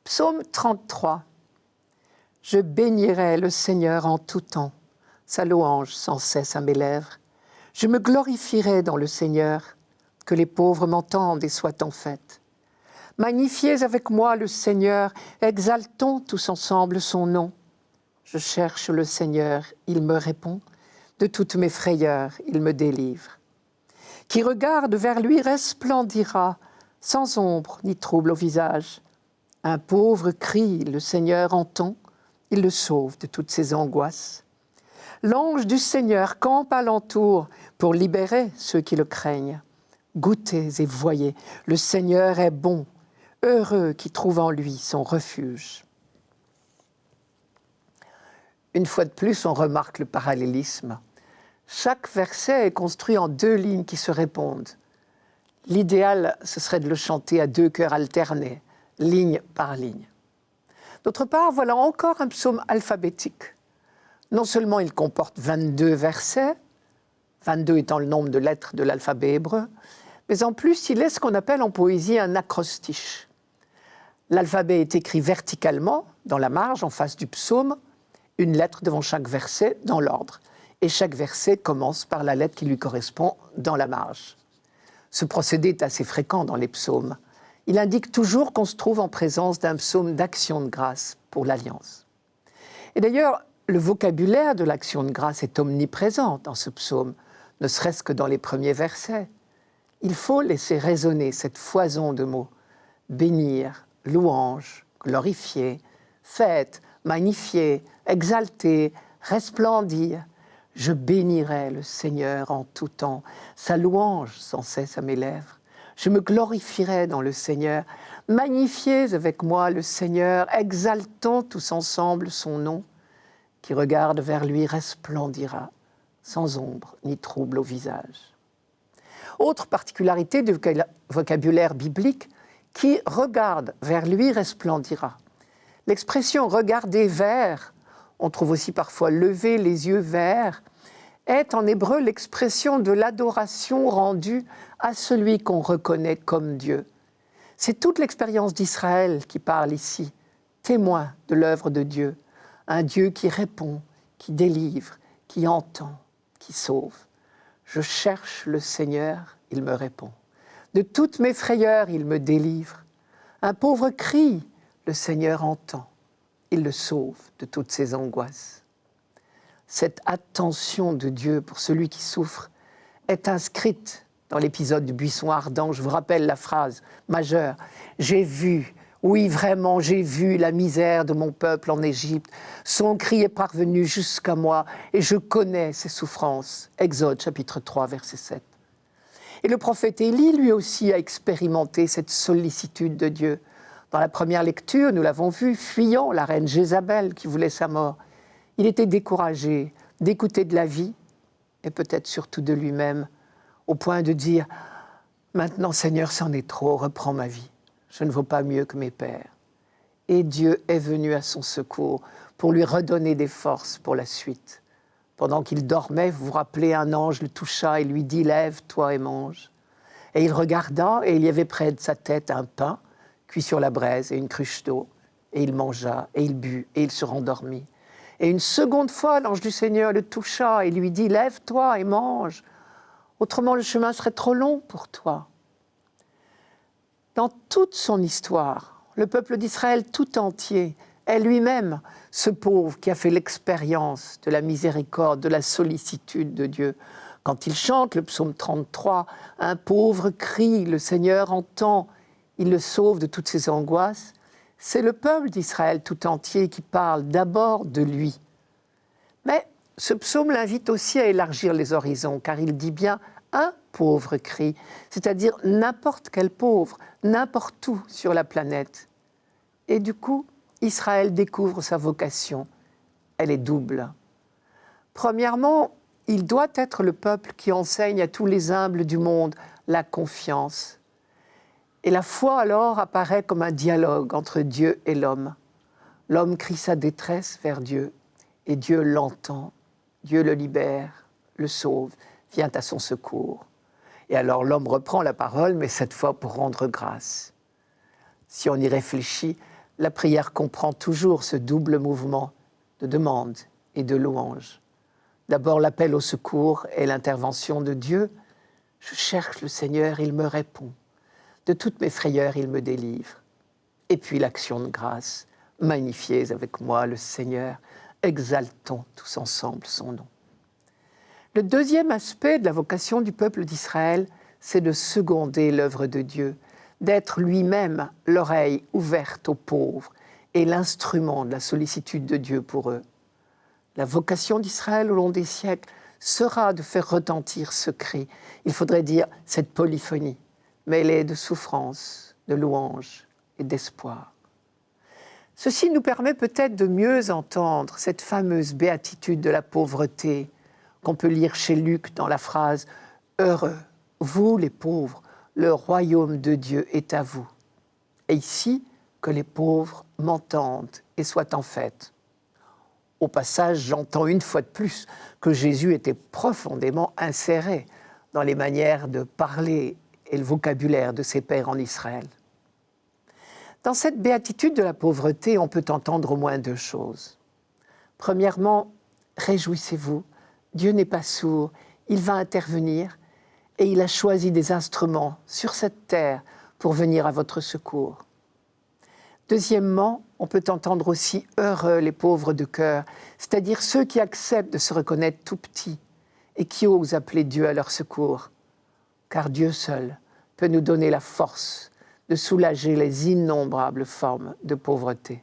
Psaume 33. Je bénirai le Seigneur en tout temps, sa louange sans cesse à mes lèvres. Je me glorifierai dans le Seigneur, que les pauvres m'entendent et soient en fête. Magnifiez avec moi le Seigneur, exaltons tous ensemble son nom. Je cherche le Seigneur, il me répond, de toutes mes frayeurs, il me délivre. Qui regarde vers lui resplendira, sans ombre ni trouble au visage. Un pauvre crie, le Seigneur entend, il le sauve de toutes ses angoisses. L'ange du Seigneur campe alentour pour libérer ceux qui le craignent. Goûtez et voyez, le Seigneur est bon, heureux qui trouve en lui son refuge. Une fois de plus, on remarque le parallélisme. Chaque verset est construit en 2 lignes qui se répondent. L'idéal, ce serait de le chanter à 2 chœurs alternés, ligne par ligne. D'autre part, voilà encore un psaume alphabétique. Non seulement il comporte 22 versets, 22 étant le nombre de lettres de l'alphabet hébreu, mais en plus, il est ce qu'on appelle en poésie un acrostiche. L'alphabet est écrit verticalement, dans la marge, en face du psaume, une lettre devant chaque verset, dans l'ordre. Et chaque verset commence par la lettre qui lui correspond dans la marge. Ce procédé est assez fréquent dans les psaumes. Il indique toujours qu'on se trouve en présence d'un psaume d'action de grâce pour l'Alliance. Et d'ailleurs, le vocabulaire de l'action de grâce est omniprésent dans ce psaume, ne serait-ce que dans les premiers versets. Il faut laisser résonner cette foison de mots. Bénir, louange, glorifier, fête, magnifier, exalter, resplendir. Je bénirai le Seigneur en tout temps, sa louange sans cesse à mes lèvres. Je me glorifierai dans le Seigneur. Magnifiez avec moi le Seigneur, exaltons tous ensemble son nom. Qui regarde vers lui resplendira, sans ombre ni trouble au visage. Autre particularité du vocabulaire biblique, qui regarde vers lui resplendira. L'expression « regarder vers », on trouve aussi parfois « lever les yeux vers », est en hébreu l'expression de l'adoration rendue à celui qu'on reconnaît comme Dieu. C'est toute l'expérience d'Israël qui parle ici, témoin de l'œuvre de Dieu, un Dieu qui répond, qui délivre, qui entend, qui sauve. Je cherche le Seigneur, il me répond. De toutes mes frayeurs, il me délivre. Un pauvre crie, le Seigneur entend. Il le sauve de toutes ses angoisses. Cette attention de Dieu pour celui qui souffre est inscrite dans l'épisode du buisson ardent. Je vous rappelle la phrase majeure. J'ai vu, oui vraiment, j'ai vu la misère de mon peuple en Égypte. Son cri est parvenu jusqu'à moi et je connais ses souffrances. Exode chapitre 3, verset 7. Et le prophète Élie, lui aussi, a expérimenté cette sollicitude de Dieu. Dans la première lecture, nous l'avons vu, fuyant la reine Jézabel qui voulait sa mort. Il était découragé d'écouter de la vie et peut-être surtout de lui-même, au point de dire « Maintenant, Seigneur, c'en est trop, reprends ma vie. Je ne vaux pas mieux que mes pères. » Et Dieu est venu à son secours pour lui redonner des forces pour la suite. Pendant qu'il dormait, vous vous rappelez, un ange le toucha et lui dit « Lève-toi et mange ». Et il regarda et il y avait près de sa tête un pain cuit sur la braise et une cruche d'eau. Et il mangea et il but et il se rendormit. Et une seconde fois, l'ange du Seigneur le toucha et lui dit « Lève-toi et mange, autrement le chemin serait trop long pour toi. » Dans toute son histoire, le peuple d'Israël tout entier est lui-même ce pauvre qui a fait l'expérience de la miséricorde, de la sollicitude de Dieu. Quand il chante le psaume 33, « Un pauvre crie, le Seigneur entend, il le sauve de toutes ses angoisses », c'est le peuple d'Israël tout entier qui parle d'abord de lui. Mais ce psaume l'invite aussi à élargir les horizons, car il dit bien « un pauvre crie », c'est-à-dire n'importe quel pauvre, n'importe où sur la planète. Et du coup, Israël découvre sa vocation. Elle est double. Premièrement, il doit être le peuple qui enseigne à tous les humbles du monde la confiance. Et la foi alors apparaît comme un dialogue entre Dieu et l'homme. L'homme crie sa détresse vers Dieu et Dieu l'entend. Dieu le libère, le sauve, vient à son secours. Et alors l'homme reprend la parole, mais cette fois pour rendre grâce. Si on y réfléchit, La prière comprend toujours ce double mouvement de demande et de louange. D'abord l'appel au secours et l'intervention de Dieu. Je cherche le Seigneur, il me répond. De toutes mes frayeurs, il me délivre. Et puis l'action de grâce. Magnifiez avec moi le Seigneur, exaltons tous ensemble son nom. Le deuxième aspect de la vocation du peuple d'Israël, c'est de seconder l'œuvre de Dieu, d'être lui-même l'oreille ouverte aux pauvres et l'instrument de la sollicitude de Dieu pour eux. La vocation d'Israël au long des siècles sera de faire retentir ce cri. Il faudrait dire cette polyphonie, mêlée de souffrance, de louange et d'espoir. Ceci nous permet peut-être de mieux entendre cette fameuse béatitude de la pauvreté qu'on peut lire chez Luc dans la phrase « Heureux, vous les pauvres, le royaume de Dieu est à vous. » Et ici, que les pauvres m'entendent et soient en fête. Au passage, j'entends une fois de plus que Jésus était profondément inséré dans les manières de parler et le vocabulaire de ses pairs en Israël. Dans cette béatitude de la pauvreté, on peut entendre au moins deux choses. Premièrement, réjouissez-vous, Dieu n'est pas sourd, il va intervenir et il a choisi des instruments sur cette terre pour venir à votre secours. Deuxièmement, on peut entendre aussi heureux les pauvres de cœur, c'est-à-dire ceux qui acceptent de se reconnaître tout petits et qui osent appeler Dieu à leur secours. Car Dieu seul peut nous donner la force de soulager les innombrables formes de pauvreté.